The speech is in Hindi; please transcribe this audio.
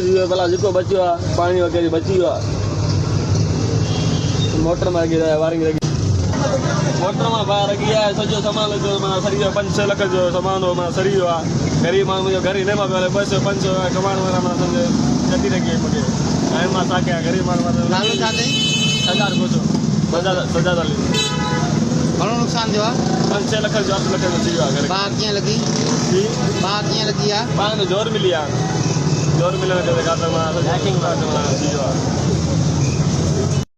जी भला जो बचो आहे पानी वगैरह बची वियो आहे मोटर में लगी वायरिंग लगी मोटर में बाहर लगी है सजो सामान जो माना सरी 5-6 लाख जो सामान हो माना सरी हुआ गरीब माण्हू जो घर ही न पवे 200-500 कमाइण वारा माना सम्झो जती लगी मूंखे ऐं मां छा कयां गरीब माण्हू नालो छा अथई? सरदार कोचो सजाद अली घणो नुक़सान थियो आहे? 5-6 लाख जो 8 लाख जो थी वियो आहे बाहि कीअं लॻी? जी बाहि कीअं लॻी आहे? पाण में जोर मिली आहे जोर मिलण जे करे माना हैकिंग थी वियो आहे